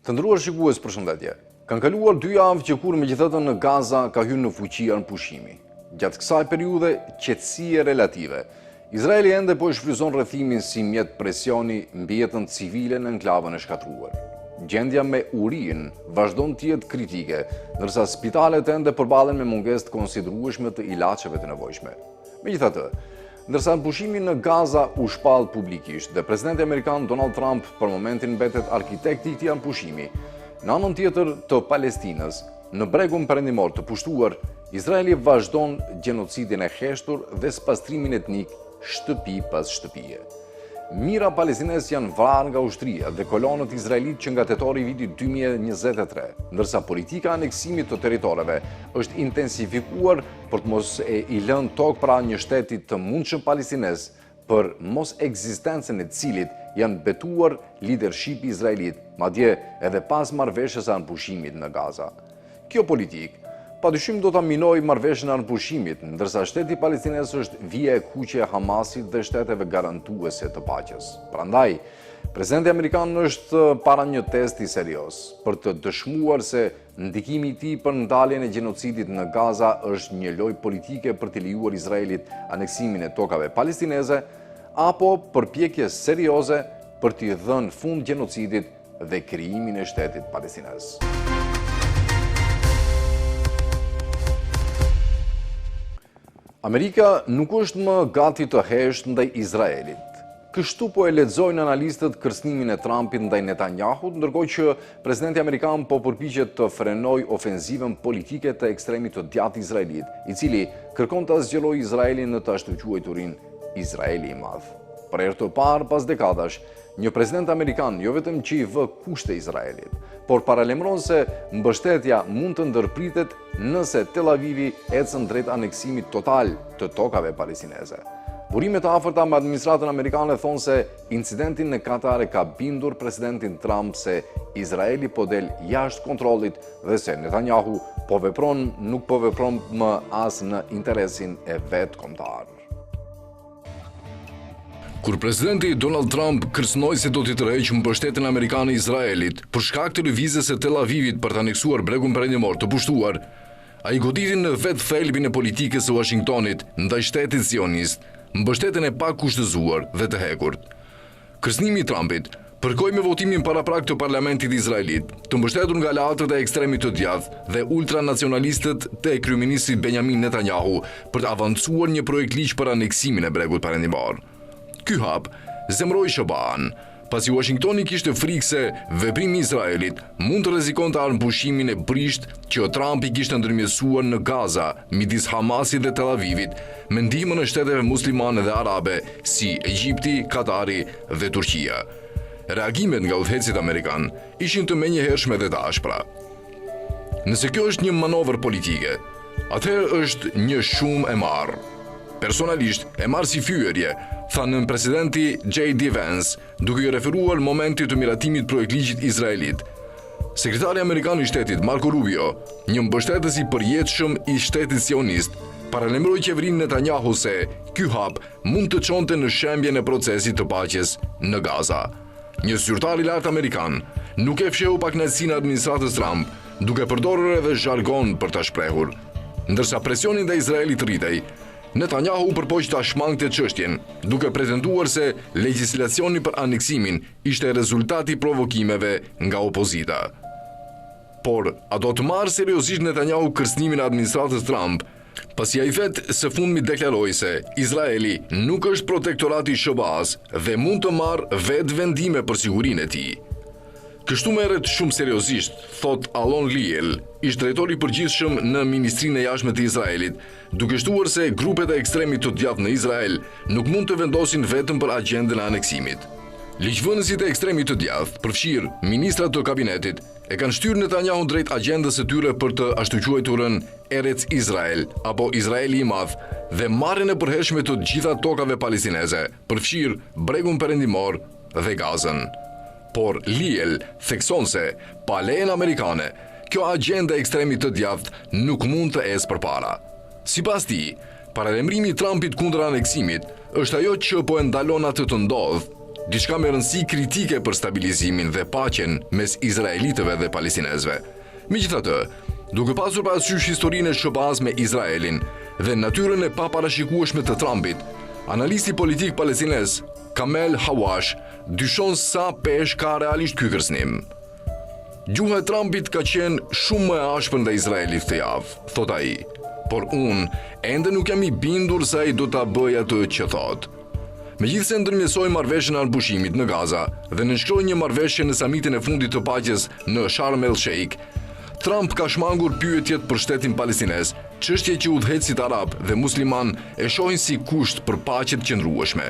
Të nderuar shikues, përshëndetje. Kanë kaluar 2 javë që kur megjithatë në Gaza ka hyrë në fuqi anëpushimi. Gjatë kësaj periudhe qetësie relative, Izraeli ende po e shfryzon rrethimin si mjet presioni mbi jetën civile në enklavën e shkatruar. Gjendja me urinë vazhdon të jetë kritike, ndërsa spitalet ende përballen me mungesë të konsiderueshme të ilaçeve të nevojshme. Megjithatë, ndërsa anëpushimi në Gaza u shpall publikisht dhe presidenti amerikan Donald Trump për momentin mbetet arkitekti i këtij anëpushimi, në anën tjetër të Palestinës, në bregun perëndimor të pushtuar, Izraeli vazhdon gjenocidin e heshtur dhe spastrimin etnik shtëpi pas shtëpie. Mijëra palestinez janë vrarë nga ushtria dhe kolonët izraelit që nga tetori i vitit 2023, ndërsa politika e aneksimit të territoreve është intensifikuar për të mos e i lënë tokë pra një shteti të mundshëm palestinez, për mos ekzistencën e cilit janë betuar lidershipi izraelit, madje edhe pas marrëveshjes së anëpushimit në Gaza. Kjo politikë padyshim do ta minojë marrëveshjen e anëpushimit, ndërsa shteti palestinez është vija e kuqe e Hamasit dhe shteteve garantuese të paqes. Prandaj, presidenti amerikan është para një testi serioz për të dëshmuar se ndikimi i tij për ndaljen e gjenocidit në Gaza është një lojë politike për të lejuar Izraelit aneksimin e tokave palestineze apo përpjekje serioze për t'i dhënë fund gjenocidit dhe krijimin e shtetit palestinez. Amerika nuk është më gati të heshtë ndaj Izraelit. Kështu po e lexojnë analistët kërcënimin e Trumpit ndaj Netanyahut, ndërkohë që presidenti amerikan po përpiqet të frenojë ofenzivën politike të ekstremit të djathtë izraelit, i cili kërkon të zgjelojë Izraelin në të ashtu quajturin Izraeli i Madh. Për herë të parë pas dekadash, një president amerikan jo vetëm që i vë kushte Izraelit, por paralemron se mbështetja mund të ndërpritet nëse Tel Avivi ecën drejt aneksimit total të tokave palestineze. Burimet e afërta me administratën amerikane thonë se incidentin në Katar e ka bindur presidentin Trump se Izraeli po del jashtë kontrollit dhe se Netanyahu nuk po vepron më as në interesin e vet kombëtar. Kur presidenti Donald Trump kërcënoi se do t'i tërheqë mbështetjen amerikane Izraelit për shkak të lëvizjes së Tel Avivit për të aneksuar bregun perëndimor të pushtuar, ai goditi në vetë thelbin e politikës së Washingtonit ndaj shtetit sionist, mbështetjen e pakushtëzuar dhe të hekurt. Kërcënimi i Trumpit përkoi me votimin paraprak të parlamentit izraelit, të mbështetur nga aleatët e ekstremit të djathtë dhe ultranacionalistët të kryeministit Benjamin Netanyahu për të avancuar një projekt ligj për aneksimin e bregut perëndimor. Ky hap zemroi SBA-n, pasi Washingtoni kishte frikë se veprimi i Izraelit mund të rrezikonte anëpushimin e brisht që Trump i kishte ndërmjetësuar në Gaza midis Hamasit dhe Tel Avivit me ndihmën e shteteve muslimane dhe arabe si Egjipti, Katari dhe Turqia. Reagimet nga udhëhecit amerikan ishin të menjëhershme dhe të ashpra. Nëse kjo është një manovër politike, atëherë është një shumë e marrë. Personalisht e marrë si fyerje, thanë presidenti J.D. Vance, duke i referuar momentit të miratimit projektligjit izraelit. Sekretari amerikan i shtetit Marco Rubio, një mbështetës i përjetshëm i shtetit sionist, paralemroi qeverinë Netanyahu se ky hap mund të çonte në shembjen e procesit të paqes në Gaza. Një zyrtar i lartë amerikan nuk e fshehu pakënaqësinë e administratës Trump, duke përdorur edhe zhargon për ta shprehur. Ndërsa presioni ndaj Izraelit rritej, Netanyahu përpoq ta shmangte çështjen, duke pretenduar se legjislacioni për aneksimin ishte rezultati i provokimeve nga opozita. Por, a do të marrë seriozisht Netanyahu kërcënimin e administratës Trump, pasi ai vetë së fundmi deklaroi se Izraeli nuk është protektorati i SBA-s dhe mund të marrë vetë vendime për sigurinë e tij. Kështu merret shumë seriozisht, thot Alon Liel, ish drejtori i përgjithshëm në Ministrinë e Jashtme të Izraelit, duke shtuar se grupet e ekstremit të djathtë në Izrael nuk mund të vendosin vetëm për agjendën e aneksimit. Ligjvënësit e ekstremit të djathtë, përfshirë ministrat të kabinetit, e kanë shtyrë Netanyahu drejt agjendës së tyre për të ashtu quajturën Eretz Izrael apo Izraeli i Madh dhe marrjen e përhershme të gjitha tokave palestineze, përfshirë bregun perëndimor dhe Gazën. Por Liel thekson se, pa lejen amerikane, kjo agjenda e ekstremit të djathtë nuk mund të ecë përpara. Sipas tij, paralemrimi i Trumpit kundër aneksimit është ajo që po e ndalon atë të ndodhë, diçka me rëndësi kritike për stabilizimin dhe paqen mes izraelitëve dhe palestinezëve. Megjithatë, duke pasur parasysh historinë e SBA-s me Izraelin dhe natyrën e paparashikueshme të Trumpit, analisti politik palestinez Kamel Hawash dyshon sa pesh ka realisht ky kërcënim. Gjuha e Trumpit ka qenë shumë më e ashpër ndaj Izraelit këtë javë, thot ai, por unë ende nuk jam i bindur se ai do ta bëjë atë që thot. Megjithse ndërmjetësoi marrëveshjen e anëpushimit në Gaza dhe nënshkroi një marrëveshje në samitin e fundit të paqes në Sharm el Sheikh, Trump ka shmangur pyetjet për shtetin palestinez, çështje që udhëheqësit arab dhe musliman e shohin si kusht për paqe të qëndrueshme.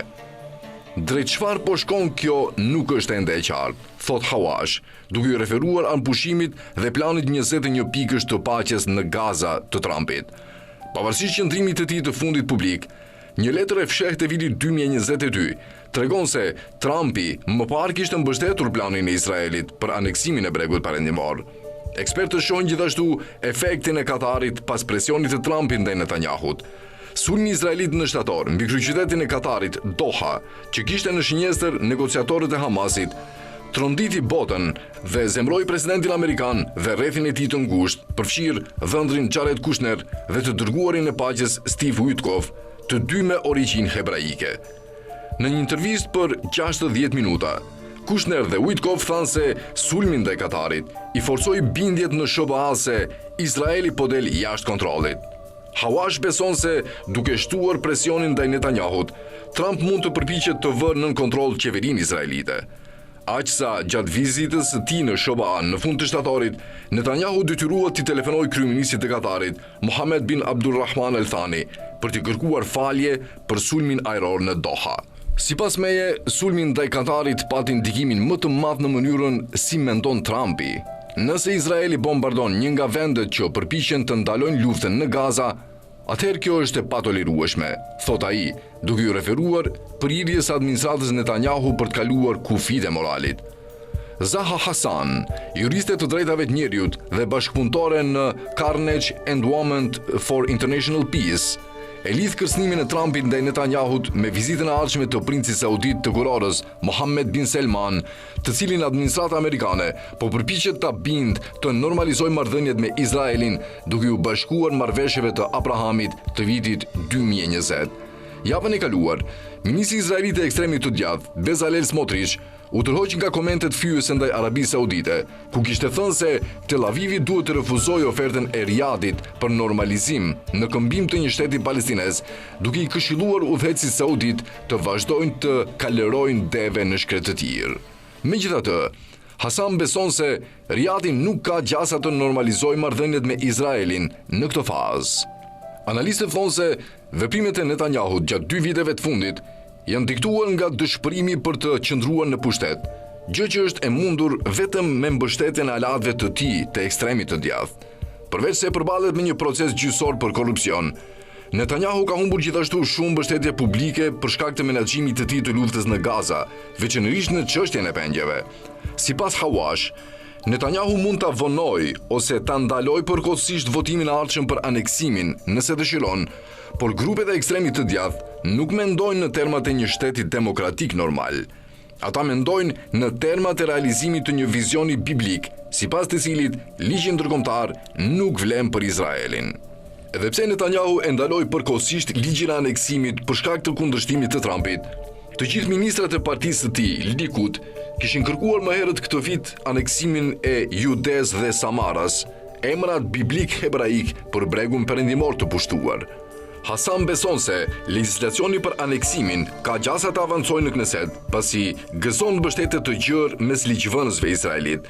Drejt çfarë po shkon kjo nuk është ende e qartë, thot Hawash, duke i referuar anëpushimit dhe planit 21 pikësh të paqes në Gaza të Trumpit. Pavarësisht qëndrimit të tij të fundit publik, një letër e fshehtë e vitit 2022 tregon se Trumpi më parë kishte mbështetur planin e Izraelit për aneksimin e bregut perëndimor. Ekspertët shohin gjithashtu efektin e Katarit pas presionit të Trumpit ndaj Netanyahut. Sulmi izraelit në shtator mbi kryeqytetin e Katarit, Doha, që kishte në shënjestër negociatorët e Hamasit, tronditi botën dhe zemroi presidentin amerikan dhe rrethin e tij të ngushtë, përfshir dhëndrin Jared Kushner dhe të dërguarin e paqes Steve Witkoff, të dy me origjinë hebraike. Në një intervistë për 60 minuta, Kushner dhe Witkoff thanë se sulmi ndaj Katarit i forcoi bindjet në SBA se Izraeli po del jashtë kontrollit. Hawash beson se duke shtuar presionin ndaj Netanyahut, Trump mund të përpiqet të vënë nën kontroll qeverinë izraelite. Aq sa gjatë vizitës së tij në SBA në fund të shtatorit, Netanyahu detyruat t'i telefonojë kryeministit të Katarit, Mohammed bin Abdulrahman Al Thani, për t'i kërkuar falje për sulmin ajror në Doha. Sipas meje, sulmi ndaj Katarit pati ndikimin më të madh në mënyrën si mendon Trumpi. Nëse Izraeli bombardon një nga vendet që përpiqen të ndalojnë luftën në Gaza, atëherë kjo është e patolerueshme, thot ai, duke u referuar prirjes administratës Netanyahu për të kaluar kufijtë e moralit. Zaha Hasan, juriste të drejtave të njerëzit dhe bashkëpunëtore në Carnegie Endowment for International Peace, e lidh kërcënimin e Trumpit ndaj Netanyahut me vizitën e ardhshme të princit saudit të Kurorës, Mohammed bin Salman, të cilin administrata amerikane po përpiqet ta bindë të normalizojë marrëdhëniet me Izraelin, duke u bashkuar marrëveshjeve të Abrahamit të vitit 2020. Javën e kaluar, ministri izraelit e ekstremit të djathtë, Bezalel Smotrich, u tërhoq nga komentet fyese ndaj Arabisë Saudite, ku kishte thënë se Tel Avivi duhet të refuzojë ofertën e Riyadit për normalizim në këmbim të një shteti palestinez, duke i këshilluar udhëheqësit saudit të vazhdojnë të kalerojnë deve në shkretë të tillë. Megjithatë, Hasan beson se Riyadi nuk ka gjasa të normalizojë marrëdhëniet me Izraelin në këtë fazë. Analistët thonë se veprimet e Netanyahut gjatë 2 viteve të fundit janë diktuar nga dëshpërimi për të qëndruar në pushtet, gjë që është e mundur vetëm me mbështetjen e alatëve të tij të ekstremit të djathtë. Përveç se përballet me një proces gjyqësor për korrupsion, Netanyahu ka humbur gjithashtu shumë mbështetje publike për shkak të menaxhimit të tij të luftës në Gaza, veçanërisht në çështjen e pengjeve. Sipas Hawash, Netanyahu mund ta vonojë ose ta ndalojë përkohësisht votimin e ardhshëm për aneksimin, nëse dëshiron, por grupet e ekstremit të djathtë nuk mendojnë në termat e një shteti demokratik normal. Ata mendojnë në termat e realizimit të një vizioni biblik, sipas të cilit ligji ndërkombëtar nuk vlen për Izraelin. Edhe pse Netanyahu e ndaloi përkohësisht ligjin e aneksimit për shkak të kundërshtimit të Trumpit, të gjithë ministrat e partisë së tij, Likud, kishin kërkuar më herët këtë vit aneksimin e Judes dhe Samaras, emrat biblik hebraik për bregun perëndimor të pushtuar. Hasan beson se legjislacioni për aneksimin ka gjasa të avancojë në Kneset, pasi gëzon mbështetje të gjerë mes ligjvënësve izraelit.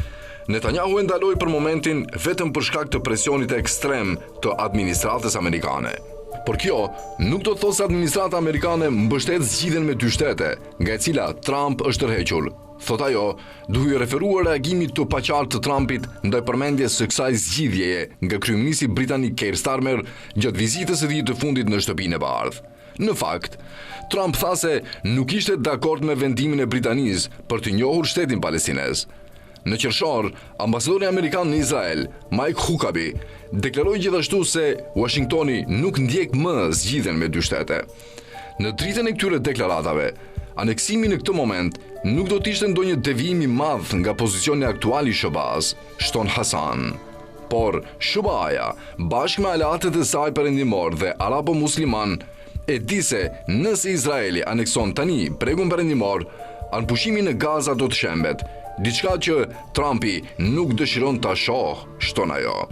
Netanyahu e ndaloi për momentin vetëm për shkak të presionit ekstrem të administratës amerikane. Por kjo nuk do të thosë se administrata amerikane mbështet zgjidhjen me 2 shtete, nga e cila Trump është tërhequr, thot ajo, duke i referuar reagimit të paqartë të Trumpit ndaj përmendjes së kësaj zgjidhjeje nga kryeministri britanik Keir Starmer gjatë vizitës së tij të fundit në Shtëpinë e Bardhë. Në fakt, Trump tha se nuk ishte dakord me vendimin e Britanisë për të njohur shtetin palestinez. Në qershor, ambasadori amerikan në Izrael, Mike Huckabee, deklaroi gjithashtu se Washingtoni nuk ndjek më zgjidhjen me 2 shtete. Në dritën e këtyre deklaratave, aneksimi në këtë moment nuk do t'ishte ndonjë devijim i madh nga pozicioni aktual i SBA-s, shton Hasan. Por SBA-ja, bashkë me aleatët e saj perëndimor dhe arabo-musliman, e di se nëse Izraeli anekson tani bregun perëndimor, anpushimi në Gaza do të shembet, diçka që Trumpi nuk dëshiron ta shohë, shton ajo.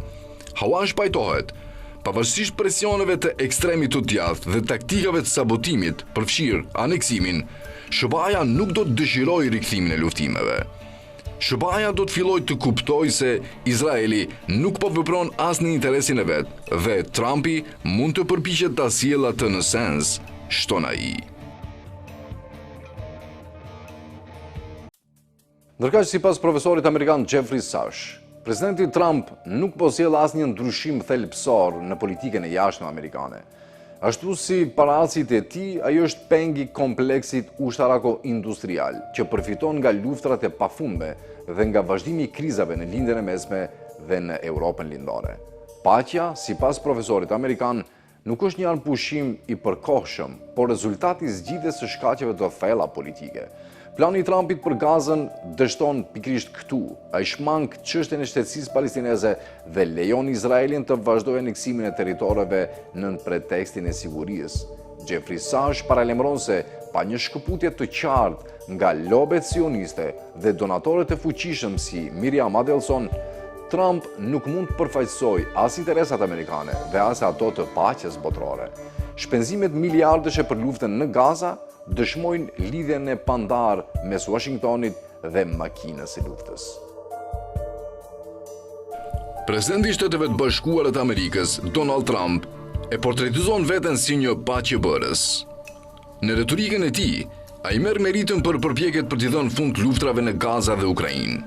Hawash pajtohet, pavarësisht presioneve të ekstremit të djathtë dhe taktikave të sabotimit përfshir aneksimin, SBA-ja nuk do të dëshirojë rikthimin e luftimeve. SBA-ja do të fillojë të kuptojë se Izraeli nuk po vepron as në interesin e vet dhe Trumpi mund të përpiqet ta sjellë atë në sens, shton ai. Ndërkaq, sipas profesorit amerikan Jeffrey Sachs, presidenti Trump nuk po sjell asnjë ndryshim thelbësor në politikën e jashtme amerikane. Ashtu si paraqasit e tij, ai është pengi kompleksit ushtarako-industrial, që përfiton nga luftrat e pafundme dhe nga vazhdimi i krizave në lindjen e mesme dhe në Europën lindore. Paqja, sipas profesorit amerikan, nuk është një anpushim i përkohshëm, por rezultati i zgjidhjes së shkaqeve të thella politike. Plani i Trumpit për Gazën dështon pikërisht këtu. Ai shmang çështjen e shtetësisë palestineze dhe lejon Izraelin të vazhdojë aneksimin e territoreve nën pretekstin e sigurisë. Jeffrey Sachs paralajmëron se pa një shkëputje të qartë nga lobet sioniste dhe donatorët e fuqishëm si Miriam Adelson, Trump nuk mund të përfaqësojë as interesat amerikane dhe as ato të paqes botërore. Shpenzimet miliardësh për luftën në Gaza dëshmojnë lidhjen e pandar mes Washingtonit dhe makinës së luftës. Presidenti i Shteteve të Bashkuara të Amerikës, Donald Trump, e portretizon veten si një paqebërës. Në retorikën e tij, ai merr meritën për përpjekjet për t'i dhënë fund luftrave në Gaza dhe Ukrainë.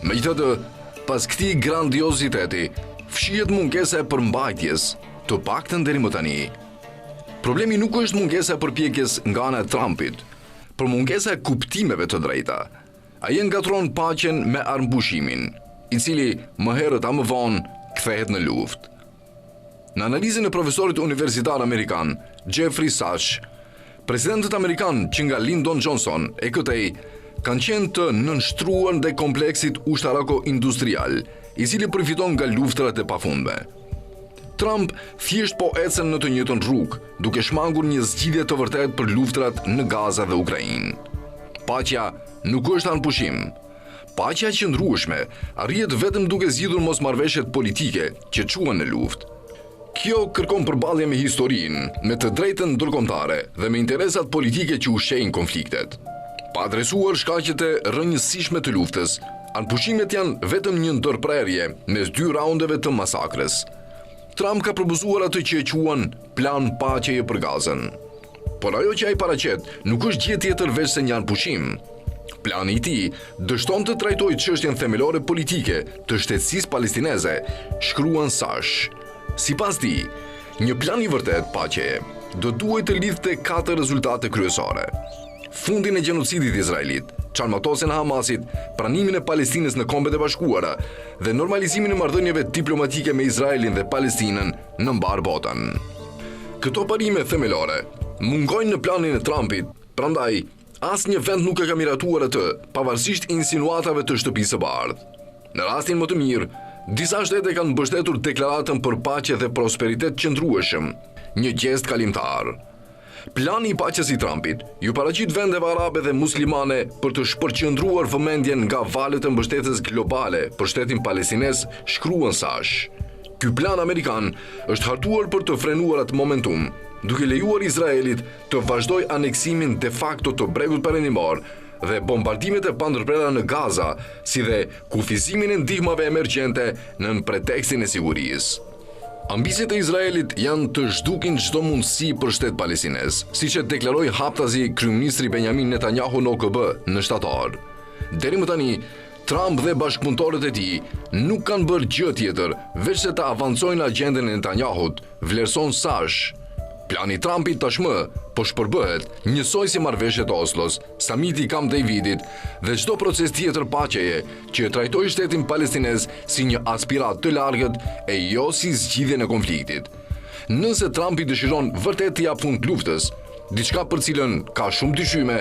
Megjithatë, pas këtij grandioziteti, fshihet mungesa e përmbajtjes, të paktën deri më tani. Problemi nuk është mungesa e përpjekjes nga ana e Trumpit, por mungesa e kuptimeve të drejta. Ai ngatron paqen me armbushimin, i cili më herët a më vonë kthehet në luftë. Në analizën e profesorit universitar amerikan Jeffrey Sachs, presidentët amerikan që nga Lyndon Johnson e këtej kanë qenë të nënshtruar ndaj kompleksit ushtarako-industrial, i cili përfiton nga luftrat e pafundme. Trump thjesht po ecën në të njëjtën rrugë, duke shmangur një zgjidhje të vërtetë për luftrat në Gaza dhe Ukrainë. Paqja nuk është anpushim. Paqja e qëndrueshme arrihet vetëm duke zgjidhur mosmarrveshjet politike që quhen në luftë. Kjo kërkon përballje me historinë, me të drejtën ndërkombëtare dhe me interesat politike që ushqejnë konfliktet. Pa adresuar shkaqet e rrënjësishme të luftës, anpushimet janë vetëm një ndërprerje mes dy raundeve të masakrës. Trump ka propozuar atë që e quan plan paqeje për Gazën. Por ajo që ai paraqet nuk është gjë tjetër veç se një anpushim. Plani i tij dështon të trajtojë çështjen themelore politike të shtetësisë palestineze, shkruan Sachs. Sipas tij, një plan i vërtet paqeje do duhet të lidhte 4 rezultate kryesore: fundin e gjenocidit izraelit, çarmëtosjen e Hamasit, pranimin e Palestinës në Kombet e Bashkuara dhe normalizimin e marrëdhënieve diplomatike me Izraelin dhe Palestinën në mbar botën. Këto parime themelore mungojnë në planin e Trumpit, prandaj asnjë vend nuk e ka miratuar atë, pavarësisht insinuatave të Shtëpisë së Bardhë. Në rastin më të mirë, disa shtete kanë mbështetur deklaratën për paqe dhe prosperitet qëndrueshëm, një gest kalimtar. Plani i paqes i Trumpit ju paraqit vendeve arabe dhe muslimane për të shpërqendruar vëmendjen nga valët e mbështetjes globale për shtetin palestinez, shkruan Sachs. Ky plan amerikan është hartuar për të frenuar atë momentum, duke lejuar Izraelit të vazhdojë aneksimin de facto të bregut perëndimor dhe bombardimet e pandërprera në Gaza, si dhe kufizimin e ndihmave emergjente nën pretekstin e sigurisë. Ambicjet e Izraelit janë të zhdukin çdo mundësi për shtet palestinez, siç e deklaroi haptazi kryeministri Benjamin Netanyahu në OKB në shtator. Deri më tani, Trump dhe bashkëpunëtorët e tij nuk kanë bërë gjë tjetër veç se të avancojnë agjendën e Netanyahut, vlerëson Sachs. Plani i Trumpit tashmë po shpërbëhet njësoj si marrëveshjet e Oslos, samiti i Camp Davidit dhe çdo proces tjetër paqeje që e trajtoi shtetin palestinez si një aspirat të largët e jo si zgjidhjen e konfliktit. Nëse Trumpi dëshiron vërtet të jap fund luftës, diçka për cilën ka shumë dyshyme,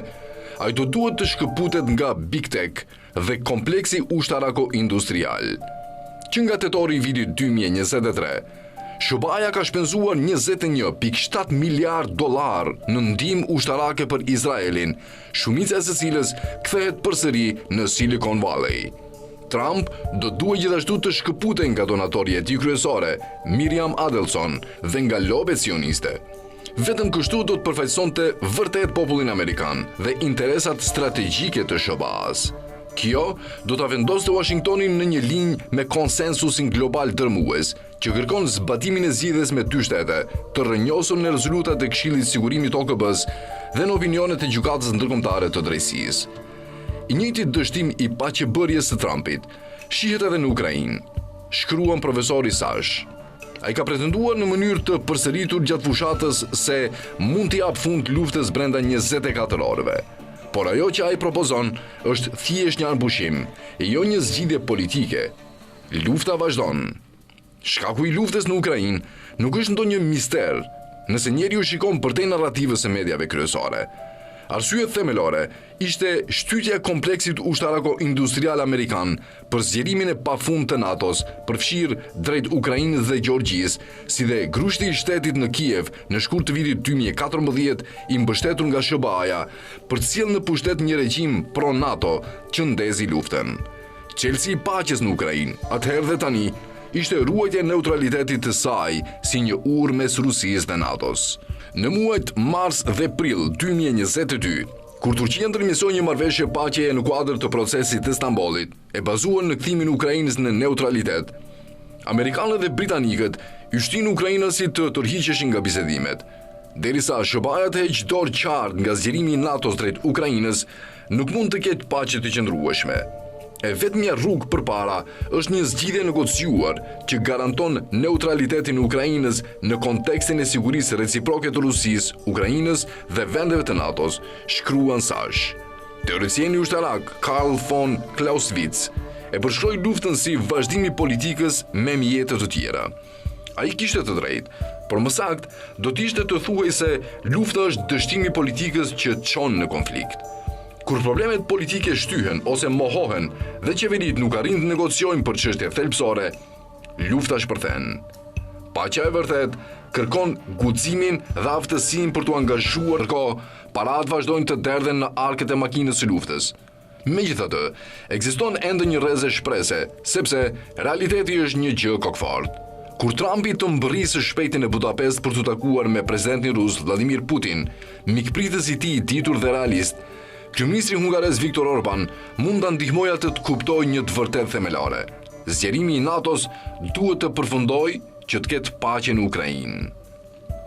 Ai do duhet të shkëputet nga Big Tech dhe kompleksi ushtarako-industrial. Që nga tetori i vitit 2023, SBA ka shpenzuar 21.7 miliard dolar në ndihmë ushtarake për Izraelin, shumica e së cilës kthehet përsëri në Silicon Valley. Trump do duhet gjithashtu të shkëputej nga donatori e tij kryesore, Miriam Adelson, dhe nga lobet sioniste. Vetëm kështu do të përfaqësonte vërtet popullin amerikan dhe interesat strategjike të SBA-s. Kjo do ta vendoste Washingtonin në një linjë me konsensusin global dërmues, që kërkon zbatimin e zgjidhjes me 2 shtete, të rrënjosur në rezolutat e Këshillit të Sigurimit të OKB-s dhe në opinionet e Gjykatës Ndërkombëtare të Drejtësisë. I njëjti dështim i paqebërjes së Trumpit shihet edhe në Ukrainë, shkruan profesori Sash. Ai ka pretenduar në mënyrë të përsëritur gjatë fushatës se mund t'i jap fund luftës brenda 24 orëve. Por ajo që ai propozon është thjesht një arbushim, e jo një zgjidhje politike. Lufta vazhdon. Shkaku i luftës në Ukrainë nuk është ndonjë mister, nëse njeriu shikon përtej narrativës së mediave kryesore. Arsye themelore ishte shtytja e kompleksit ushtarako-industrial amerikan për zgjerimin e pafund të NATO-s, përfshirë drejt Ukrainës dhe Gjeorgjisë, si dhe grushti i shtetit në Kiev në shkurt të vitit 2014 i mbështetur nga SBA-ja për të sjellë në pushtet një regjim pro-NATO që ndezi luftën. Çelësi i paqes në Ukrainë, atëherë dhe tani, ishte ruajtja e neutralitetit të saj si një urë mes Rusisë dhe NATO-s. Në muajt mars dhe prill 2022, kur Turqia ndërmjetësoi një marrëveshje paqeje në kuadër të procesit të Stambollit, e bazuar në kthimin e Ukrainës në neutralitet, amerikanët dhe britanikët i shtin ukrainasit të tërhiqeshin nga bisedimet. Derisa SBA-ja të heqë dorë qartë nga zgjerimi i NATO-s drejt Ukrainës, nuk mund të ketë paqe të qëndrueshme. E vetmja rrugë përpara është një zgjidhje negociuar që garanton neutralitetin e Ukrainës në kontekstin e sigurisë reciproke të Rusisë, Ukrainës dhe vendeve të NATO-s, shkruan Sash. Teoricieni ushtarak Karl von Clausewitz e përshkroi luftën si vazhdim i politikës me mjete të tjera. Ai kishte të drejtë, por më saktë do të ishte të thuhej se lufta është dështim i politikës që çon në konflikt. Kur problemet politike shtyhen ose mohohen dhe qeverit nuk arrin të negociojnë për çështje thelbësore, lufta shpërthen. Paqja e vërtet kërkon guximin dhe aftësinë për t'u angazhuar kohë, parat vazhdojnë të derdhen në arket e makinës së luftës. Megjithatë, ekziston ende një rrezë shprese, sepse realiteti është një gjë kokfort. Kur Trumpi të mbërrisë së shpejti në Budapest për të takuar me presidentin rus Vladimir Putin, mikpritës i tij i ditur dhe realist, kryeministri hungarez Viktor Orban mund ta ndihmojë atë të kuptojë një të vërtetë themelore. Zgjerimi i NATO-s duhet të përfundojë që të ketë paqe në Ukrainë.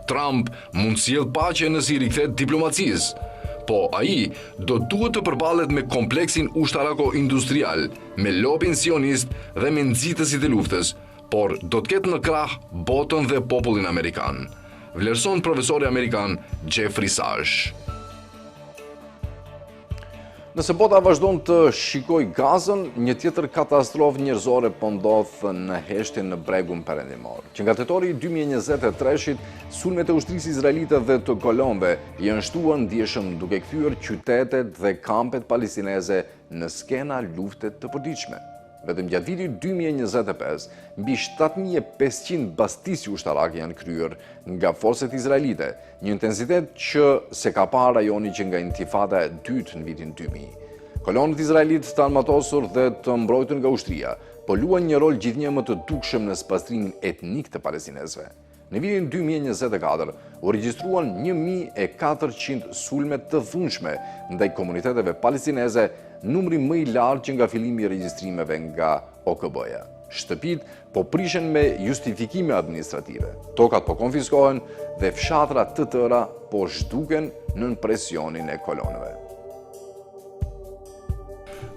Trump mund sjell paqe nëse i rikthehet diplomacisë, po ai do duhet të përballet me kompleksin ushtarako-industrial, me lobin sionist dhe me nxitësit e luftës, por do të ketë në krah botën dhe popullin amerikan. Vlerëson profesori amerikan Jeffrey Sash. Nëse bota vazhdon të shikoj Gazën, një tjetër katastrofë njerëzore po ndodh në heshtin në bregun perëndimor. Që nga tetori 2023-shit, sulmet e ushtrisë izraelite dhe të kolonëve janë shtuar ndjeshëm duke kthyer qytetet dhe kampet palestineze në skena lufte të përditshme. Vetëm gjatë vitit 2025, mbi 7.500 bastisje ushtarake janë kryer nga forcet izraelite, një intensitet që se ka parë rajoni që nga intifada e dytë në vitin 2000. Kolonët izraelit të armatosur dhe të mbrojtur nga ushtria, po luan një rol gjithnjë më të dukshëm në spastrimin etnik të palestinezëve. Në vitin 2024, u regjistruan 1.400 sulme të dhunshme ndaj komuniteteve palestineze, numri më i lartë që nga fillimi i regjistrimeve nga OKB-ja. Shtëpit po prishen me justifikime administrative, tokat po konfiskohen dhe fshatra të tëra po zhduken nën presionin e kolonëve.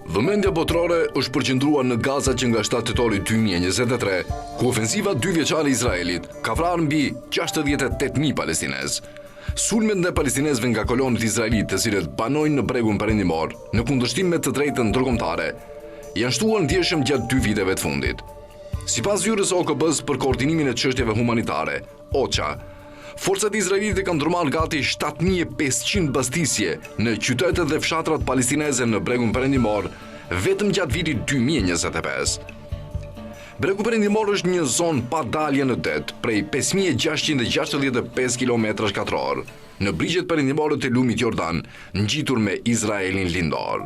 Vëmendja botërore është përqendruar në Gaza që nga 7 tetori 2023, ku ofensiva 2 vjeçare e Izraelit ka vrarë mbi 68.000 palestinezë. Sulmet ndaj palestinezëve nga kolonët izraelite, të cilët banojnë në bregun perëndimor, në kundërshtim me të drejtën ndërkombëtare, janë shtuar ndjeshëm gjatë 2 viteve të fundit. Sipas zyrës OKB-s për koordinimin e çështjeve humanitare, OCHA, Forcat izraelite kanë ndërmarrë gati 7500 bastisje në qytetet dhe fshatrat palestineze në bregun perëndimor vetëm gjatë vitit 2025. Bregu perëndimor është një zonë pa dalje në det prej 5665 km2 në brigjet perëndimore të lumit Jordan, ngjitur me Izraelin lindor.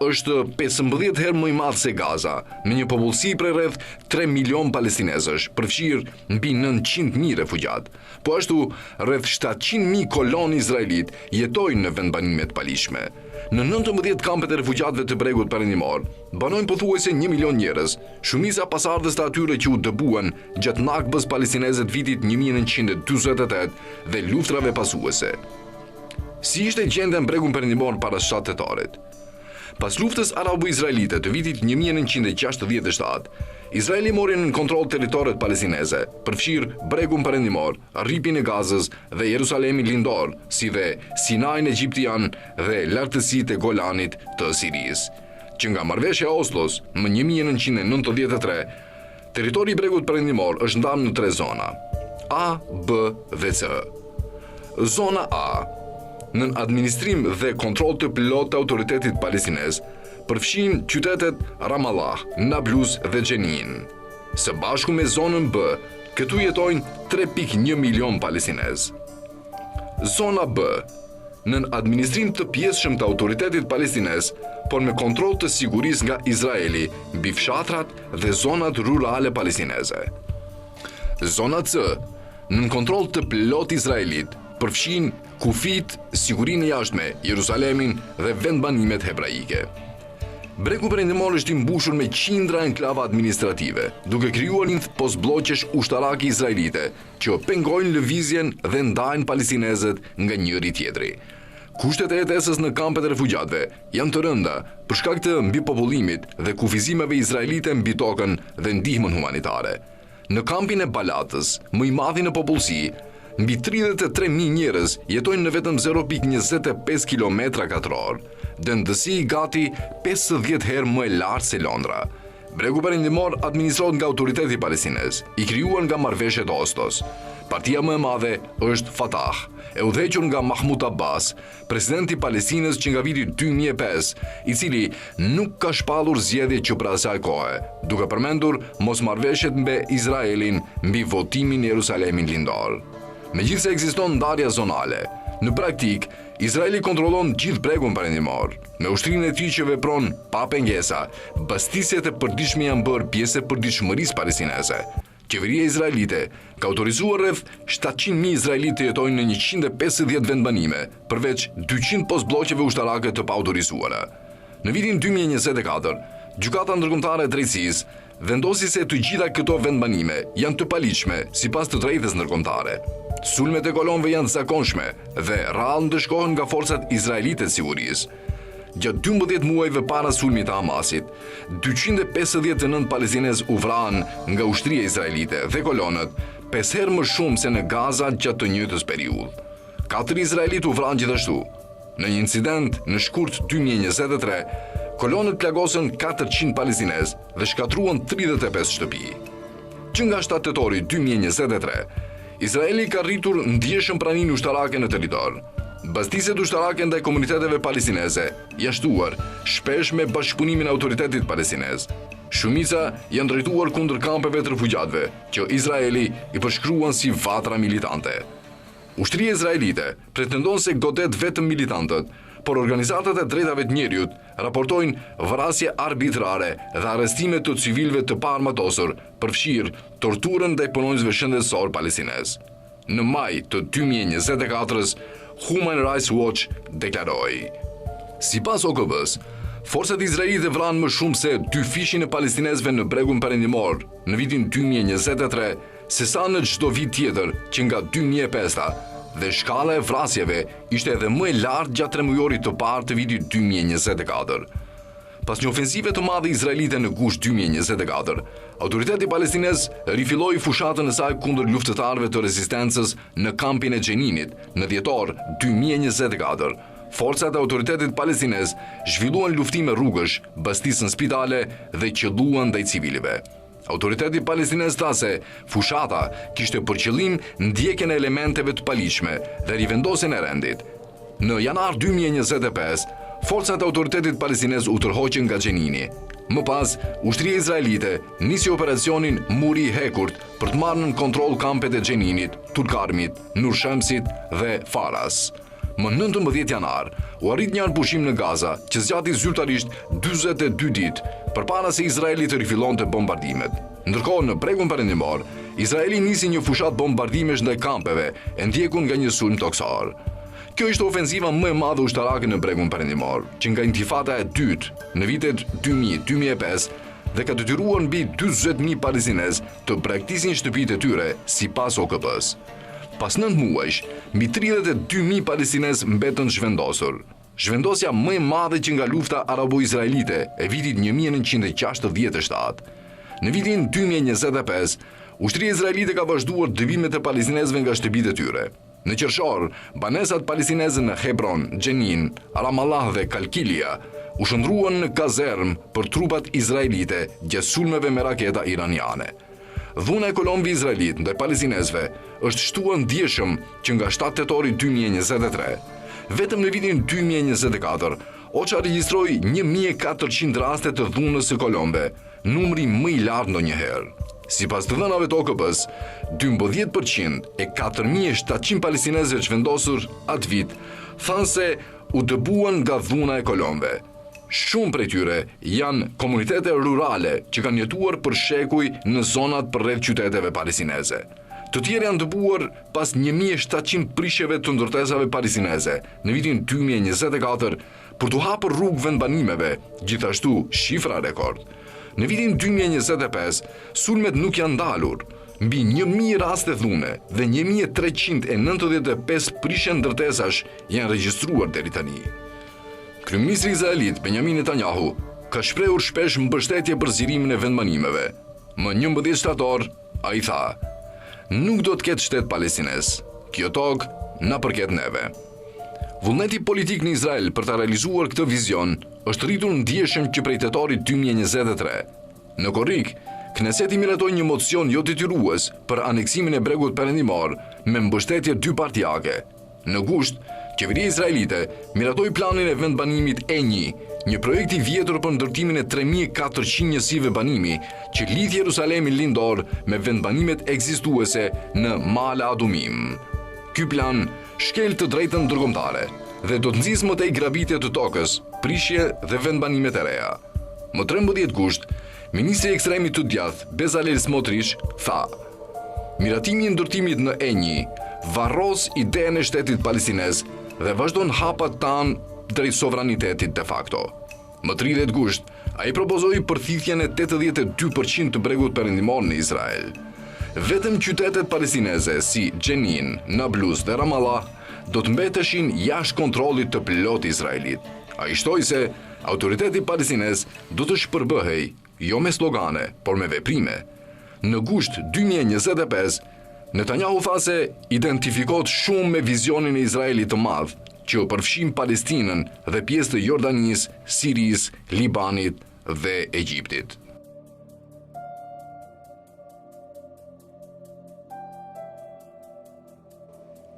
Është 15 herë më i madh se Gaza, me një popullsi prej rreth 3 milion palestinezësh, përfshirë mbi 900.000 refugjat. Po ashtu, rreth 700.000 kolon izraelit jetojnë në vendbanime të palishme. Në 19 kampet e refugjatëve të bregut perëndimor, banojnë pothuajse 1 milion njerëz, shumica pasardhës të atyre që u dëbuan gjatë nakbës palestineze të vitit 1948 dhe luftrave pasuese. Si ishte gjendja në bregun perëndimor para 7 tetorit? Pas luftës arabo-izraelite të vitit 1967, Izraeli mori në kontroll territoret palestineze, përfshirë bregun perëndimor, rripin e Gazës dhe Jerusalemin lindor, si dhe Sinajin egjiptian dhe lartësitë e Golanit të Sirisë. Që nga marrëveshja e Oslos më 1993, territori i bregut perëndimor është ndarë në 3 zona: A, B dhe C. Zona A, në administrim dhe kontroll të plot të autoritetit palestinez, përfshin qytetet Ramallah, Nablus dhe Jenin. Së bashku me zonën B, këtu jetojnë 3.1 milion palestinez. Zona B, në administrim të pjesëshëm të autoritetit palestinez, por me kontroll të sigurisë nga Izraeli mbi fshatrat dhe zonat rurale palestineze. Zona C, në kontroll të plot Izraelit, përfshin kufit, sigurinë e jashtme, Jerusalemin dhe vendbanimet hebraike. Bregu perëndimor është i mbushur me qindra enklava administrative, duke krijuar një postbllokësh ushtarake izraelite që pengojnë lëvizjen dhe ndajnë palestinezët nga njëri tjetri. Kushtet e jetesës në kampet e refugjatëve janë të rënda për shkak të mbipopullimit dhe kufizimeve izraelite mbi tokën dhe ndihmën humanitare. Në kampin e Balatës, më i madhi në popullsi, mbi 33.000 njerëz jetojnë në vetëm 0.25 km2, dëndësi gati 50 herë më e lartë se Londra. Bregu perëndimor administrohet nga autoriteti palestinez, i krijuar nga marrëveshjet e Oslos. Partia më e madhe është Fatah, e udhëhequr nga Mahmud Abbas, presidenti i Palestinës që nga viti 2005, i cili nuk ka shpallur zgjedhje që pra asaj kohe, duke përmendur mosmarrëveshjet me Izraelin mbi votimin në Jerusalemin lindor. Megjithse ekziston ndarja zonale, në praktik, Izraeli kontrollon gjithë bregun perëndimor. Me ushtrinë e tij që vepron pa pengesa, bastisjet e përditshme janë bërë pjesë e përditshmërisë palestineze. Qeveria izraelite ka autorizuar rreth 700.000 izraelitë të jetojnë në 150 vendbanime, përveç 200 postbllokeve ushtarake të paautorizuara. Në vitin 2024, Gjykata Ndërkombëtare e Drejtësisë vendosi se të gjitha këto vendbanime janë të paligjshme sipas të drejtës ndërkombëtare. Sulmet e kolonëve janë të zakonshme dhe rrallë ndëshkohen nga forcat izraelite të sigurisë. Gjatë 12 muajve para sulmit të Hamasit, 259 palestinezë u vranë nga ushtria izraelite dhe kolonët, 5 herë më shumë se në Gaza gjatë të njëjtës periudhë. 4 izraelitë u vranë gjithashtu. Në një incident në shkurt 2023, kolonët plagosën 400 palestinezë dhe shkatruan 35 shtëpi. Që nga 7 tetori 2023, Izraeli ka rritur ndjeshëm praninë ushtarake në territor. Bastisjet ushtarake ndaj komuniteteve palestineze janë shtuar, shpesh me bashkëpunimin e autoritetit palestinez. Shumica janë drejtuar kundër kampeve të refugjatëve, që Izraeli i përshkruan si vatra militante. Ushtria izraelite pretendon se godet vetëm militantët, por organizatat e drejtave të njerëzit raportojnë vrasje arbitrare dhe arrestime të civilëve të paarmatosur, përfshirë torturën ndaj punonjësve shëndetësor palestinez. Në maj të 2024-s, Human Rights Watch deklaroi: sipas OKB-s, forcat izraelite vranë më shumë se 200 e palestinezëve në bregun perëndimor në vitin 2023 sesa në çdo vit tjetër që nga 2005-ta, dhe shkalla e vrasjeve ishte edhe më e lartë gjatë tremujorit të parë të vitit 2024. Pas një ofensive të madhe izraelite në gusht 2024, autoriteti palestinez rifilloi fushatën e saj kundër luftëtarëve të rezistencës në kampin e Jeninit në dhjetor 2024. Forcat e autoritetit palestinez zhvilluan luftime rrugësh, bastisën spitale dhe qelluan ndaj civilive. Autoriteti palestinez tha se fushata kishte për qëllim ndjekjen e elementeve të paligjshme dhe rivendosjen e rendit. Në janar 2025, forcat e autoritetit palestinez u tërhoqën nga Xhenini. Më pas, ushtria izraelite nisi operacionin Muri i Hekurt për të marrë në kontroll kampet e Xheninit, Tulkarmit, Nur Shamsit dhe Faras. Më 19 janar, u arrit një pushim në Gaza që zgjati zyrtarisht 42 ditë përpara se Izraeli të rifillonte bombardimet. Ndërkohë në Bregun Perëndimor, Izraeli nisi një fushat bombardimesh ndaj kampeve e ndjekur nga një sulm toksor. Kjo ishte ofensiva më e madhe ushtarake në Bregun Perëndimor, që nga intifada e dytë në vitet 2000-2005 dhe ka detyruar mbi 40.000 palestinez të braktisin shtëpitë e tyre sipas OKB-s. Pas 9 muajsh, mbi 32.000 palestinez mbetën zhvendosur. Zhvendosja më e madhe që nga lufta arabo-izraelite e vitit 1967. Në vitin 2025, ushtria izraelite ka vazhduar dëbimet e palestinezëve nga shtëpitë e tyre. Në qershor, banesat palestineze në Hebron, Xhenin, Ramallah dhe Kalkilia u shndruan në kazerm për trupat izraelite gjatë sulmeve me raketa iraniane. Dhuna e Kolombi izraelit ndaj palestinezëve është shtuar ndjeshëm që nga 7 tetori 2023. Vetëm në vitin 2024, OCHA regjistroi 1400 raste të dhunës së Kolombe, numri më i lartë ndonjëherë. Sipas të dhënave të OKB-s, 12% e 4700 palestinezëve zhvendosur atë vit thanë se u dëbuan nga dhuna e Kolombe. Shumë prej tyre janë komunitete rurale që kanë jetuar për shekuj në zonat përreth qyteteve palestineze. Të tjerë janë dëbuar pas 1700 prishjeve të ndërtesave palestineze në vitin 2024 për të hapur rrugë vendbanimeve, gjithashtu shifra rekord. Në vitin 2025, sulmet nuk janë ndalur. Mbi 1000 raste dhune dhe 1395 prishje ndërtesash janë regjistruar deri tani. Kryeministri izraelit Benjamin Netanyahu ka shprehur shpesh mbështetje për zgjerimin e vendbanimeve. Më 11 shtator, ai tha: "Nuk do të ketë shtet palestinez. Kjo tokë na përket neve." Vullneti politik në Izrael për ta realizuar këtë vizion është rritur ndjeshëm që prej tetorit 2023. Në korrik, Kneseti miratoi një mocion jo detyrues për aneksimin e Bregut Perëndimor me mbështetje dypartijake. Në gusht, qeveria izraelite miratoi planin e vendbanimit E1, një projekt i vjetër për ndërtimin e 3400 njësive banimi që lidh Jerusalemin lindor me vendbanimet ekzistuese në Ma'ale Adumim. Ky plan shkel të drejtën ndërkombëtare dhe do të nxjisë më tej gravitje të tokës, prishje dhe vendbanimet e reja. Më 13 gusht, ministri i ekstremit të djathtë Bezalel Smotrich tha: "Miratimi i ndërtimit në E1 varros idenë e shtetit palestinez dhe vazhdon hapat tanë drejt sovranitetit de facto." Më 30 gusht, ai propozoi përthithjen e 82% të Bregut Perëndimor në Izrael. Vetëm qytetet palestineze si Xhenin, Nablus dhe Ramallah do të mbeteshin jashtë kontrollit të plot izraelit. Ai shtoi se autoriteti palestinez do të shpërbëhej jo me slogane, por me veprime. Në gusht 2025, Netanyahu tha se identifikohet shumë me vizionin e Izraelit të madh, që përfshin Palestinën dhe pjesë të Jordanisë, Sirisë, Libanit dhe Egjiptit.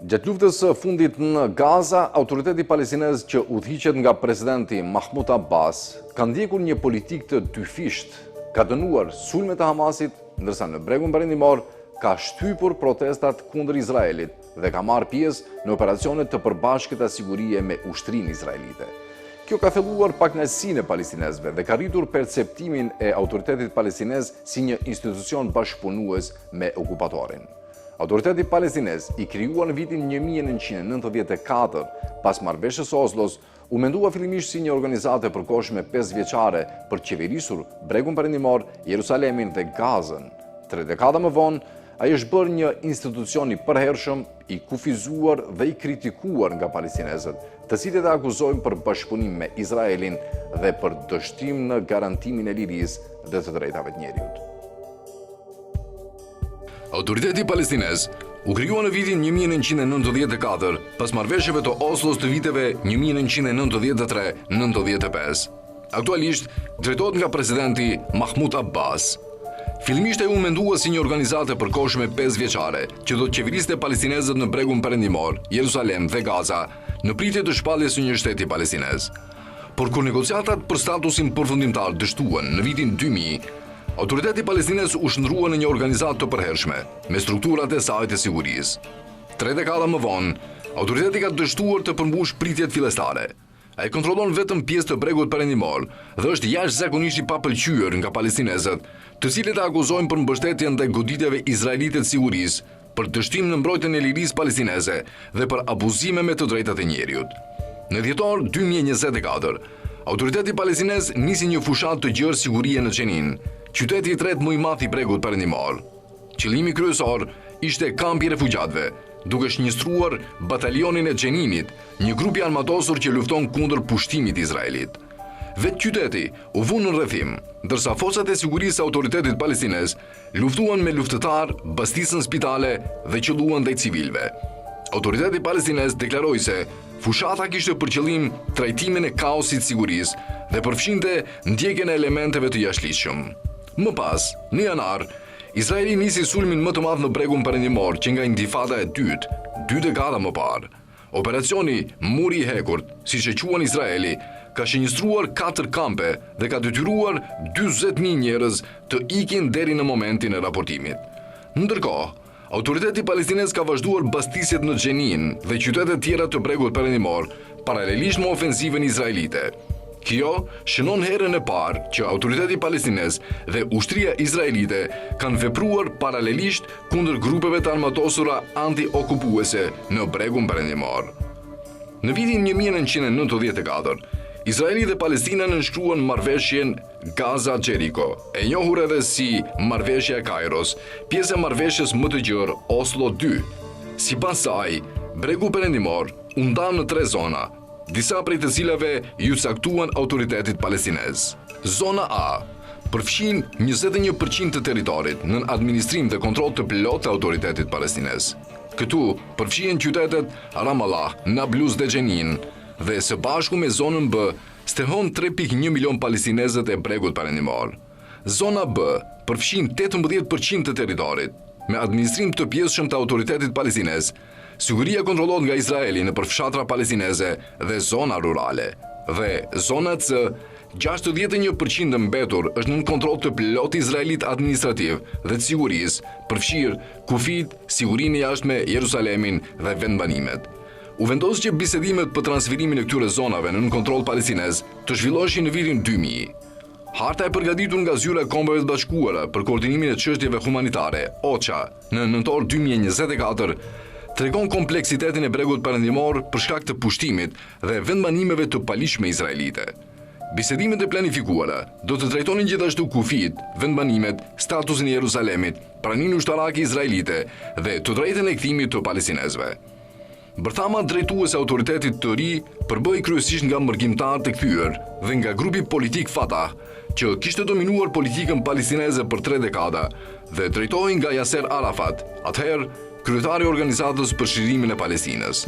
Gjatë luftës së fundit në Gaza, autoriteti palestinez që udhëhiqet nga presidenti Mahmud Abbas ka ndjekur një politikë të dyfisht, ka dënuar sulmet e Hamasit, ndërsa në Bregun Perëndimor ka shtypur protestat kundër Izraelit dhe ka marrë pjesë në operacione të përbashkëta sigurie me ushtrinë izraelite. Kjo ka thelluar pakënaqësinë e palestinezëve dhe ka rritur perceptimin e autoritetit palestinez si një institucion bashkëpunues me okupatorin. Autoriteti palestinez, i krijuar në vitin 1994 pas marrëveshjes së Oslos, u mendua fillimisht si një organizatë e përkohshme 5 vjeçare për qeverisur Bregun Perëndimor, Jerusalemin dhe Gazën. 3 dekada më vonë, ai është bërë një institucion i përhershëm, i kufizuar dhe i kritikuar nga palestinezët, të cilët e akuzojnë për bashkëpunim me Izraelin dhe për dështim në garantimin e lirisë dhe të drejtave të njerëzit. Autoriteti palestinez u krijua në vitin 1994 pas marrëveshjeve të Oslos të viteve 1993-95. Aktualisht drejtohet nga presidenti Mahmud Abbas. Fillimisht u mendua si një organizatë e përkohshme 5 vjeçare, që do të qeveriste palestinezët në bregun perëndimor, Jeruzalem dhe Gaza, në pritje të shpalljes së një shteti palestinez. Por kur negociatat për statusin përfundimtar dështuan në vitin 2000, autoriteti palestinez u shndrua në një organizatë të përhershme, me strukturat e saj të sigurisë. 3 dekada më vonë, autoriteti ka dështuar të përmbush pritjet fillestare. Ai kontrollon vetëm pjesë të bregut perëndimor dhe është jashtëzakonisht i papëlqyer nga palestinezët, të cilët e akuzojnë për mbështetjen ndaj goditjeve izraelite të sigurisë, për dështim në mbrojtjen e lirisë palestineze dhe për abuzime me të drejtat e njerëzit. Në dhjetor 2024, autoriteti palestinez nisi një fushat të gjerë sigurie në Xhenin, qyteti i tretë më i madh i bregut perëndimor. Qëllimi kryesor ishte kampi i refugjatëve, duke shënjestruar batalionin e Xheninit, një grup i armatosur që lufton kundër pushtimit izraelit. Vetë qyteti u vënë në rrethim, ndërsa forcat e sigurisë së autoritetit palestinez luftuan me luftëtar, bastisën spitale dhe qelluan ndaj civilëve. Autoriteti palestinez deklaroi se fushata kishte për qëllim trajtimin e kaosit sigurisë dhe përfshinte ndjekjen e elementeve të jashtëligjshëm. Më pas, në janar, Izraeli nisi sulmin më të madh në bregun perëndimor që nga Intifada e dytë, 2 dekada më parë. Operacioni Muri i Hekurt, siç e quan Izraeli, ka shënjestruar 4 kampe dhe ka detyruar 40.000 njerëz të ikin deri në momentin e raportimit. Ndërkohë, autoriteti palestinez ka vazhduar bastisjet në Xhenin dhe qytete tjera të bregut perëndimor, paralelisht me ofensivën izraelite. Kjo shënon herën e parë që autoriteti palestinez dhe ushtria izraelite kanë vepruar paralelisht kundër grupeve të armatosura anti-okupuese në bregun perëndimor. Në vitin 1994, Izraeli dhe Palestina nënshkruan marrëveshjen Gaza-Jeriko, e njohur edhe si marrëveshja e Kairos, pjesë e marrëveshjes më të gjerë Oslo 2. Sipas saj, bregu perëndimor u ndan në 3 zona, disa prej të cilave ju caktuan autoritetit palestinez. Zona A përfshin 21% të territorit nën administrim dhe kontroll të plotë të autoritetit palestinez. Këtu përfshihen qytetet Ramallah, Nablus dhe Xhenin, dhe së bashku me zonën B stehon 3.1 milion palestinezët e bregut perëndimor. Zona B përfshin 18% të territorit, me administrim të pjesëshëm të autoritetit palestinez. Siguria kontrollohet nga Izraeli në përfshatra palestineze dhe zona rurale. Dhe zona C, 61% mbetur është nën kontroll të plot izraelit administrativ dhe të sigurisë, përfshirë kufit, sigurinë e jashtme, Jeruzalemin dhe vendbanimet. U vendos që bisedimet për transferimin e këtyre zonave nën kontroll palestinez të zhvilloheshin në vitin 2000. Harta e përgatitur nga Zyra e Kombeve të Bashkuara për koordinimin e çështjeve humanitare, OCHA, në nëntor 2024, tregon kompleksitetin e bregut perëndimor për shkak të pushtimit dhe vendbanimeve të palishme izraelite. Bisedimet e planifikuara do të trajtonin gjithashtu kufit, vendbanimet, statusin e Jeruzalemit, praninë ushtarake izraelite dhe të drejtën e kthimit të palestinezëve. Bërthama drejtues e autoritetit të ri përbëhej kryesisht nga mërgjimtar të kthyer dhe nga grupi politik Fatah, që kishte dominuar politikën palestineze për 3 dekada dhe drejtohej nga Yasser Arafat, atëherë kryetari i organizatës për shirimin e Palestinës.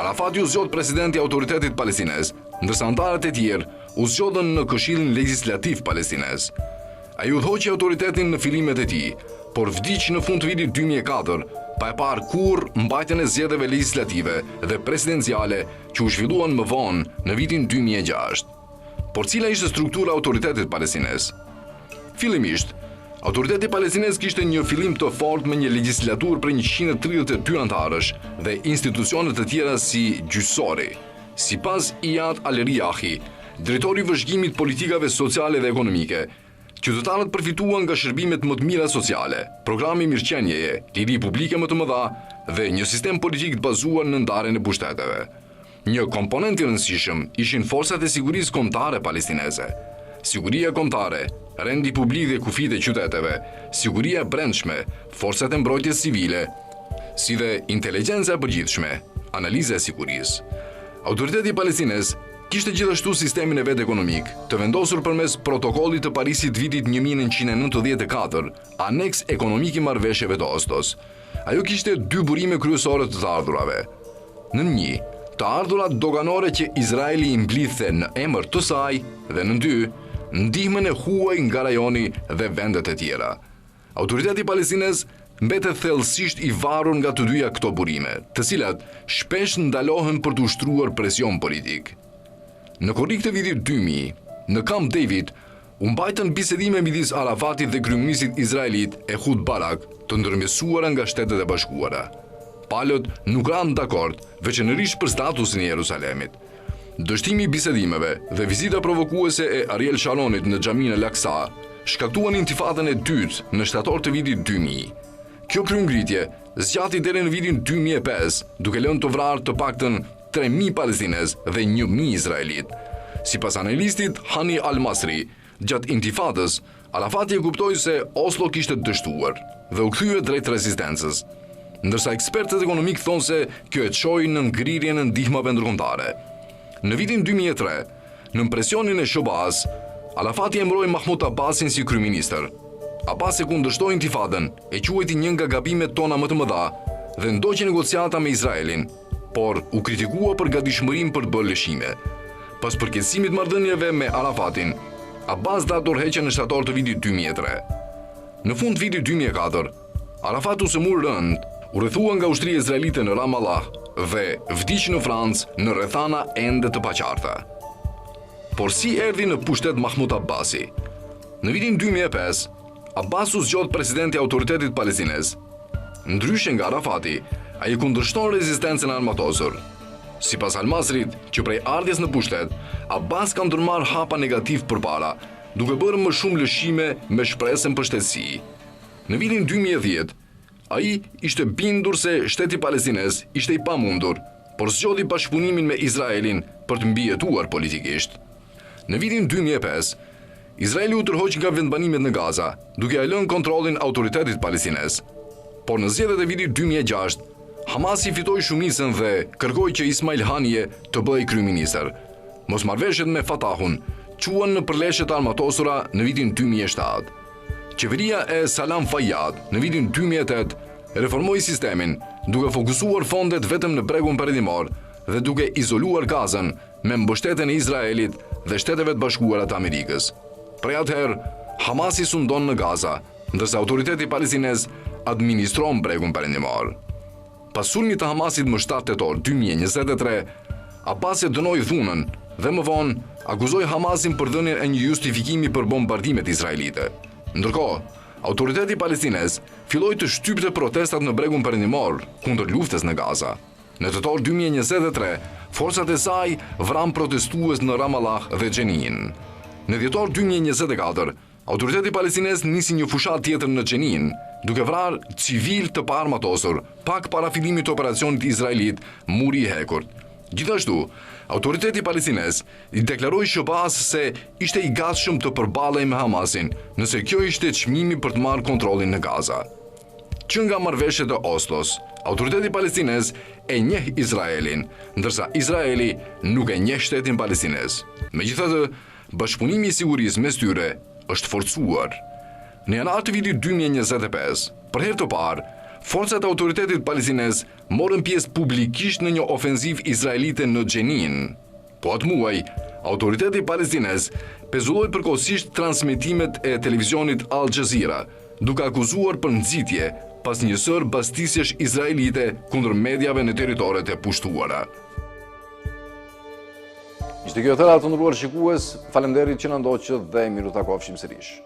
Arafat u zgjodh presidenti i autoritetit palestinez, ndërsa anëtarët e tjerë u zgjodhën në Këshillin Legjislativ Palestinez. Ai udhëhoqi autoritetin në fillimet e tij, por vdiq në fund të vitit 2004, pa e parë kurrë mbajtjen e zgjedhjeve legjislative dhe presidenciale që u zhvilluan më vonë në vitin 2006. Por cila ishte struktura e autoritetit palestinez? Fillimisht, autoriteti palestinez kishte një fillim të fortë me një legjislaturë prej 132 antarësh dhe institucione të tjera si gjyqësori. Sipas Iyad al-Riyahi, drejtori i vëzhgimit politikave sociale dhe ekonomike, qytetarët përfituan nga shërbimet më të mira sociale, programi mirëqenjeje, liri publike më të mëdha dhe një sistem politik të bazuar në ndarjen e pushteteve. Një komponent i rëndësishëm ishin forcat e sigurisë kombëtare palestineze. Siguria kombëtare, rendi publik dhe kufit e qyteteve, siguria e brendshme, forcat e mbrojtjes civile, si dhe inteligjenca e përgjithshme, analiza e sigurisë. Autoriteti palestinez kishte gjithashtu sistemin e vet ekonomik, të vendosur përmes protokollit të Parisit vitit 1994, aneks ekonomik i marrëveshjeve të Oslos. Ajo kishte 2 burime kryesore të ardhurave. Në 1, të ardhurat doganore që Izraeli i mblidhte në emër të saj, dhe në 2, ndihmën e huaj nga rajoni dhe vendet e tjera. Autoriteti palestinez mbetet thellësisht i varur nga të dyja këto burime, të cilat shpesh ndalohen për të ushtruar presion politik. Në korrik të vitit 2000, në Camp David, u mbajtën bisedime midis Arafatit dhe kryeministit izraelit Ehud Barak, të ndërmjetësuara nga Shtetet e Bashkuara. Palët nuk ranë dakord, veçanërisht për statusin e Jerusalemit. Dështimi i bisedimeve dhe vizita provokuese e Ariel Sharonit në xhaminë Al-Aqsa shkaktuan intifadën e dytë në shtator të vitit 2000. Kjo kryengritje zgjati deri në vitin 2005, duke lënë të vrarë të paktën 3.000 palestinez dhe 1.000 izraelit. Sipas analistit Hani Al-Masri, gjatë intifadës, Arafati e kuptoi se Oslo kishte dështuar dhe u kthye drejt rezistencës, ndërsa ekspertët ekonomik thonë se kjo e çoi në ngrirjen e ndihmave ndërkombëtare. Në vitin 2003, në presionin e Shobas, Arafati emëroi Mahmud Abbasin si kryeministër. Abbas e kundërshtoi intifadën, e quajti një nga gabimet tona më të mëdha dhe ndoqi negociata me Izraelin, por u kritikua për gatishmërinë për të bërë lëshime. Pas përkeqësimit marrëdhënieve me Arafatin, Abbas dha dorëheqje në shtator të vitit 2003. Në fund të vitit 2004, Arafat u sëmur rënd, u rrethua nga ushtria izraelite në Ramallah dhe vdiq në Francë në rrethana ende të paqarta. Por si erdhi në pushtet Mahmud Abbasi? Në vitin 2005, Abbas u zgjodh presidenti i Autoritetit Palestinez. Ndryshe nga Arafati, ai kundërshton rezistencën armatosur. Sipas Al-Masrit, që prej ardhjes në pushtet, Abbas ka ndërmarr hapa negativ përpara, duke bërë më shumë lëshime me shpresën për shtetësi. Në vitin 2010, ai ishte bindur se shteti palestinez ishte i pamundur, por zgjodhi bashkëpunimin me Izraelin për të mbijetuar politikisht. Në vitin 2005, Izraeli u tërhoq nga vendbanimet në Gaza, duke ia lënë kontrollin Autoritetit Palestinez. Por në zgjedhjet e vitit 2006, Hamasi fitoi shumicën dhe kërkoi që Ismail Haniyeh të bëhej kryeministër. Mosmarrveshjet me Fatahun quan në përleshje të armatosura në vitin 2007. Qeveria e Salam Fayyad në vitin 2008 reformoi sistemin, duke fokusuar fondet vetëm në Bregun Perëndimor dhe duke izoluar Gazën me mbështetjen e Izraelit dhe Shteteve të Bashkuara të Amerikës. Prej atëherë, Hamasi sundon në Gaza, ndërsa Autoriteti Palestinez administron Bregun Perëndimor. Pas sulmit të Hamasit më 7 tetor 2023, Abbas e dënoi dhunën dhe më vonë akuzoi Hamasin për dhënien e një justifikimi për bombardimet izraelite. Ndërkohë, Autoriteti Palestinez filloi të shtypte protestat në Bregun Perëndimor kundër luftës në Gaza. Në tetor 2023, forcat e saj vranë protestues në Ramallah dhe Xhenin. Në tetor 2024, Autoriteti Palestinez nisi një fushat tjetër në Xhenin, duke vrarë civil të paarmatosur, pak para fillimit të operacionit izraelit Muri i Hekurt. Gjithashtu, Autoriteti Palestinez i deklaroi Shobas se ishte i gatshëm të përballej me Hamasin, nëse kjo ishte çmimi për të marrë kontrollin në Gaza. Që nga marrëveshjet e Oslos, Autoriteti Palestinez e njeh Izraelin, ndërsa Izraeli nuk e njeh shtetin palestinez. Megjithatë, bashkëpunimi i sigurisë mes tyre është forcuar. Në janar të vitit 2025, për herë të parë, forcat e Autoritetit Palestinez morën pjesë publikisht në një ofenziv izraelite në Xhenin. Po atë muaj, Autoriteti Palestinez pezulloi përkohësisht transmetimet e televizionit Al Jazeera, duke akuzuar për nxitje pas një sër bastisjesh izraelite kundër mediave në territoret e pushtuara. Ishte kjo tëra të ndëruar shikues, faleminderit që na ndoqët dhe miru takofshim sërish.